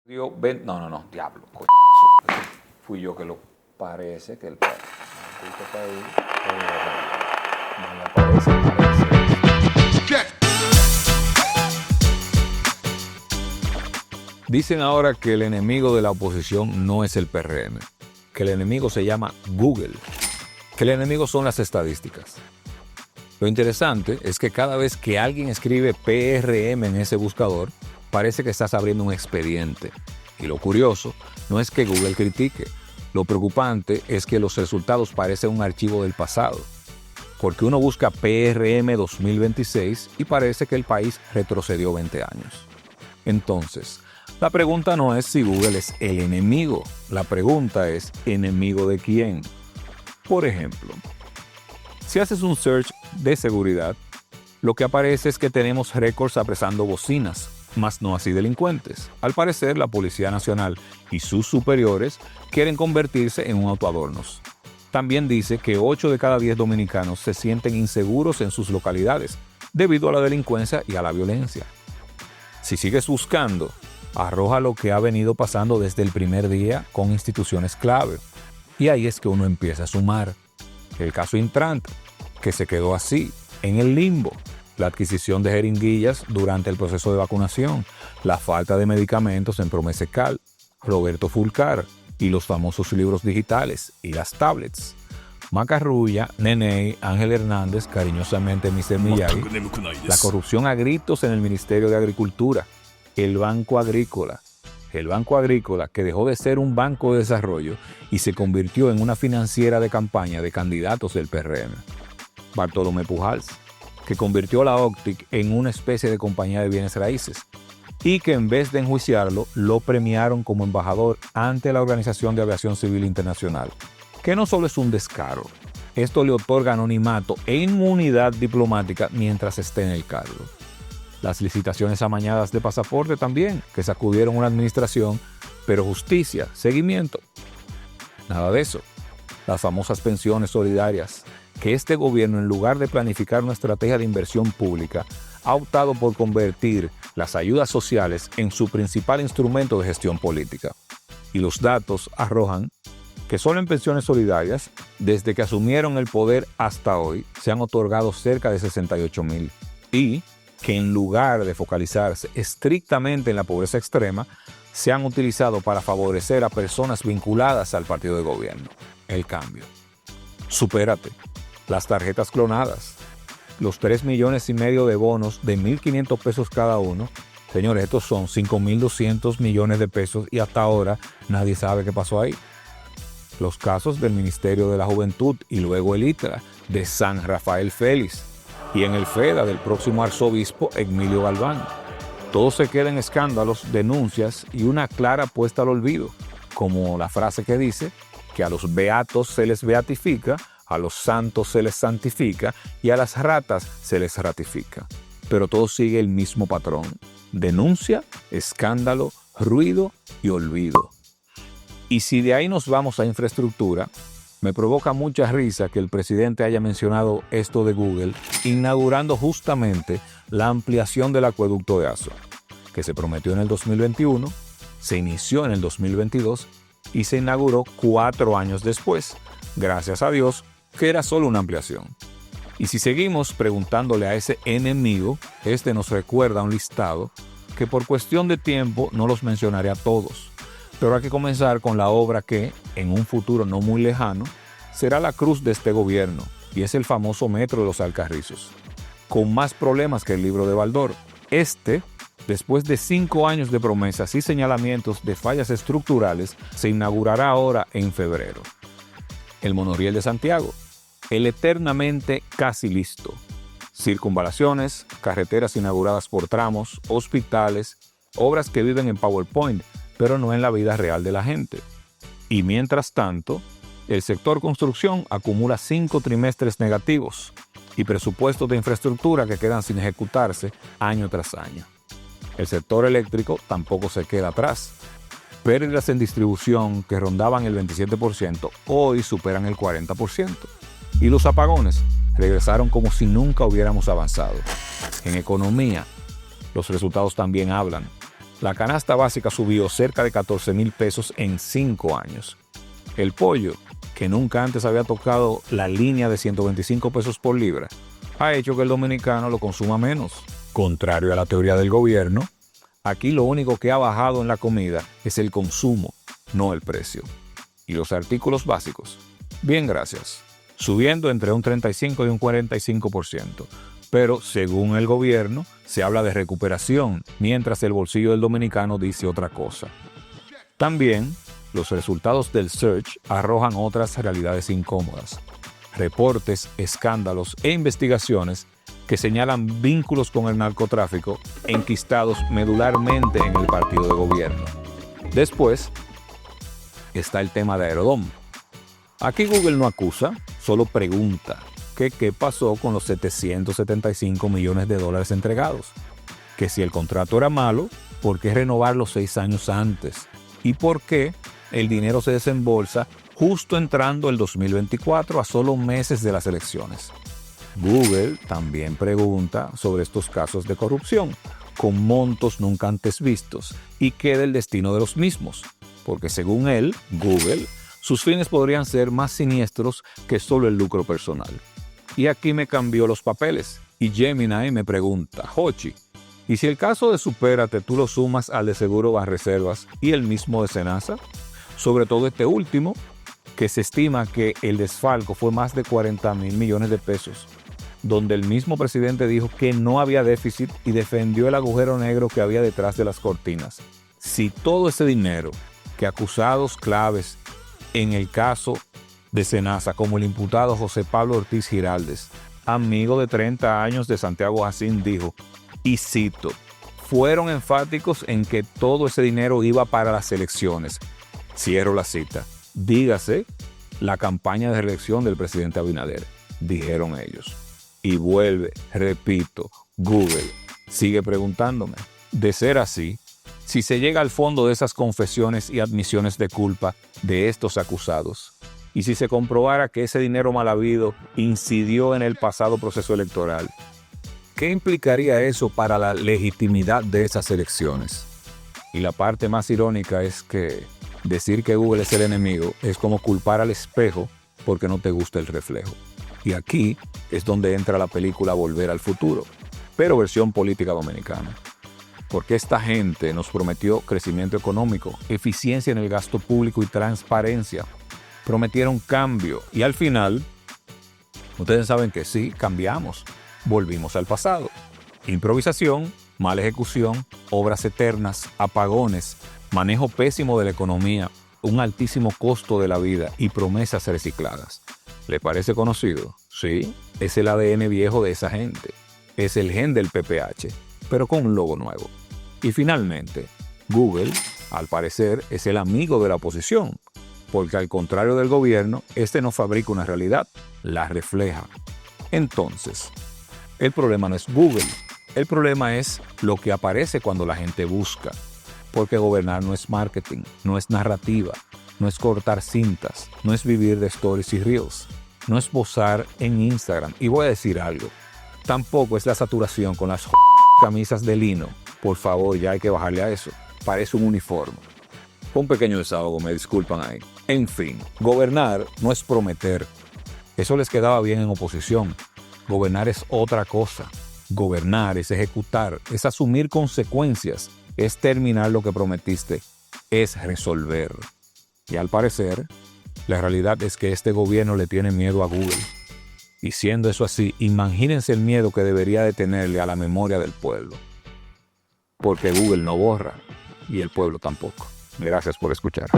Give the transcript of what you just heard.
No, diablo, coño. Fui yo que lo parece que el perro. Está ahí, no me aparece. Dicen ahora que el enemigo de la oposición no es el PRM, que el enemigo se llama Google, que el enemigo son las estadísticas. Lo interesante es que cada vez que alguien escribe PRM en ese buscador, parece que estás abriendo un expediente. Y lo curioso no es que Google critique. Lo preocupante es que los resultados parecen un archivo del pasado. Porque uno busca PRM 2026 y parece que el país retrocedió 20 años. Entonces, la pregunta no es si Google es el enemigo. La pregunta es, ¿enemigo de quién? Por ejemplo, si haces un search de seguridad, lo que aparece es que tenemos récords apresando bocinas, mas no así delincuentes. Al parecer, la Policía Nacional y sus superiores quieren convertirse en un autoadornos. También dice que 8 de cada 10 dominicanos se sienten inseguros en sus localidades debido a la delincuencia y a la violencia. Si sigues buscando, arroja lo que ha venido pasando desde el primer día con instituciones clave. Y ahí es que uno empieza a sumar. El caso Intrant, que se quedó así, en el limbo. La adquisición de jeringuillas durante el proceso de vacunación, la falta de medicamentos en Promesecal, Roberto Fulcar y los famosos libros digitales y las tablets. Macarrulla, Nene, Ángel Hernández, cariñosamente Mr. Miyagi, la corrupción a gritos en el Ministerio de Agricultura, el Banco Agrícola que dejó de ser un banco de desarrollo y se convirtió en una financiera de campaña de candidatos del PRM. Bartolomé Pujals, que convirtió la Octic en una especie de compañía de bienes raíces y que en vez de enjuiciarlo, lo premiaron como embajador ante la Organización de Aviación Civil Internacional, que no solo es un descaro, esto le otorga anonimato e inmunidad diplomática mientras esté en el cargo. Las licitaciones amañadas de pasaporte también, que sacudieron una administración, pero justicia, seguimiento. Nada de eso. Las famosas pensiones solidarias, que este gobierno, en lugar de planificar una estrategia de inversión pública, ha optado por convertir las ayudas sociales en su principal instrumento de gestión política. Y los datos arrojan que solo en pensiones solidarias, desde que asumieron el poder hasta hoy, se han otorgado cerca de 68,000. Y que en lugar de focalizarse estrictamente en la pobreza extrema, se han utilizado para favorecer a personas vinculadas al partido de gobierno. El cambio. Supérate. Las tarjetas clonadas. Los 3,5 millones de bonos de 1,500 pesos cada uno. Señores, estos son 5,200 millones de pesos y hasta ahora nadie sabe qué pasó ahí. Los casos del Ministerio de la Juventud y luego el ITRA de San Rafael Félix. Y en el FEDA del próximo arzobispo Emilio Galván. Todo se queda en escándalos, denuncias y una clara apuesta al olvido, como la frase que dice que a los beatos se les beatifica, a los santos se les santifica y a las ratas se les ratifica. Pero todo sigue el mismo patrón: denuncia, escándalo, ruido y olvido. Y si de ahí nos vamos a infraestructura, me provoca mucha risa que el presidente haya mencionado esto de Google, inaugurando justamente la ampliación del acueducto de Azua, que se prometió en el 2021, se inició en el 2022 y se inauguró 4 años después. Gracias a Dios que era solo una ampliación. Y si seguimos preguntándole a ese enemigo, este nos recuerda un listado que por cuestión de tiempo no los mencionaré a todos. Pero hay que comenzar con la obra que, en un futuro no muy lejano, será la cruz de este gobierno, y es el famoso Metro de los Alcarrizos. Con más problemas que el libro de Baldor. Después de 5 años de promesas y señalamientos de fallas estructurales, se inaugurará ahora en febrero. El Monorriel de Santiago, el eternamente casi listo. Circunvalaciones, carreteras inauguradas por tramos, hospitales, obras que viven en PowerPoint, pero no en la vida real de la gente. Y mientras tanto, el sector construcción acumula 5 trimestres negativos y presupuestos de infraestructura que quedan sin ejecutarse año tras año. El sector eléctrico tampoco se queda atrás. Pérdidas en distribución que rondaban el 27%, hoy superan el 40%. Y los apagones regresaron como si nunca hubiéramos avanzado. En economía, los resultados también hablan. La canasta básica subió cerca de 14,000 pesos en 5 años. El pollo, que nunca antes había tocado la línea de 125 pesos por libra, ha hecho que el dominicano lo consuma menos. Contrario a la teoría del gobierno, aquí lo único que ha bajado en la comida es el consumo, no el precio. ¿Y los artículos básicos? Bien, gracias. Subiendo entre un 35 y un 45%. Pero, según el gobierno, se habla de recuperación, mientras el bolsillo del dominicano dice otra cosa. También, los resultados del Search arrojan otras realidades incómodas. Reportes, escándalos e investigaciones que señalan vínculos con el narcotráfico enquistados medularmente en el partido de gobierno. Después, está el tema de Aerodom. Aquí Google no acusa, solo pregunta que qué pasó con los 775 millones de dólares entregados. Que si el contrato era malo, ¿por qué renovarlo 6 años antes? ¿Y por qué el dinero se desembolsa justo entrando el 2024 a solo meses de las elecciones? Google también pregunta sobre estos casos de corrupción, con montos nunca antes vistos, y qué del destino de los mismos. Porque según él, Google, sus fines podrían ser más siniestros que solo el lucro personal. Y aquí me cambió los papeles, y Gemini me pregunta, Hochi, ¿y si el caso de Supérate tú lo sumas al de Seguro Banreservas y el mismo de Senasa? Sobre todo este último, que se estima que el desfalco fue más de 40,000 millones de pesos, donde el mismo presidente dijo que no había déficit y defendió el agujero negro que había detrás de las cortinas. Si todo ese dinero que acusados claves en el caso de Senasa, como el imputado José Pablo Ortiz Giraldes, amigo de 30 años de Santiago Jacín, dijo, y cito, fueron enfáticos en que todo ese dinero iba para las elecciones. Cierro la cita. Dígase, la campaña de reelección del presidente Abinader, dijeron ellos. Y vuelve, repito, Google sigue preguntándome. De ser así, si se llega al fondo de esas confesiones y admisiones de culpa de estos acusados, y si se comprobara que ese dinero mal habido incidió en el pasado proceso electoral, ¿qué implicaría eso para la legitimidad de esas elecciones? Y la parte más irónica es que decir que Google es el enemigo es como culpar al espejo porque no te gusta el reflejo. Y aquí es donde entra la película Volver al Futuro, pero versión política dominicana. Porque esta gente nos prometió crecimiento económico, eficiencia en el gasto público y transparencia. Prometieron cambio y al final, ustedes saben que sí, cambiamos. Volvimos al pasado. Improvisación, mala ejecución, obras eternas, apagones, manejo pésimo de la economía, un altísimo costo de la vida y promesas recicladas. ¿Le parece conocido? Sí, es el ADN viejo de esa gente. Es el gen del PPH, pero con un logo nuevo. Y finalmente, Google, al parecer, es el amigo de la oposición, porque al contrario del gobierno, este no fabrica una realidad, la refleja. Entonces, el problema no es Google, el problema es lo que aparece cuando la gente busca, porque gobernar no es marketing, no es narrativa, no es cortar cintas, no es vivir de stories y reels, no es posar en Instagram. Y voy a decir algo, tampoco es la saturación con las camisas de lino. Por favor, ya hay que bajarle a eso. Parece un uniforme. Fue un pequeño desahogo, me disculpan ahí. En fin, gobernar no es prometer. Eso les quedaba bien en oposición. Gobernar es otra cosa. Gobernar es ejecutar, es asumir consecuencias, es terminar lo que prometiste, es resolver. Y al parecer, la realidad es que este gobierno le tiene miedo a Google. Y siendo eso así, imagínense el miedo que debería de tenerle a la memoria del pueblo. Porque Google no borra y el pueblo tampoco. Gracias por escuchar.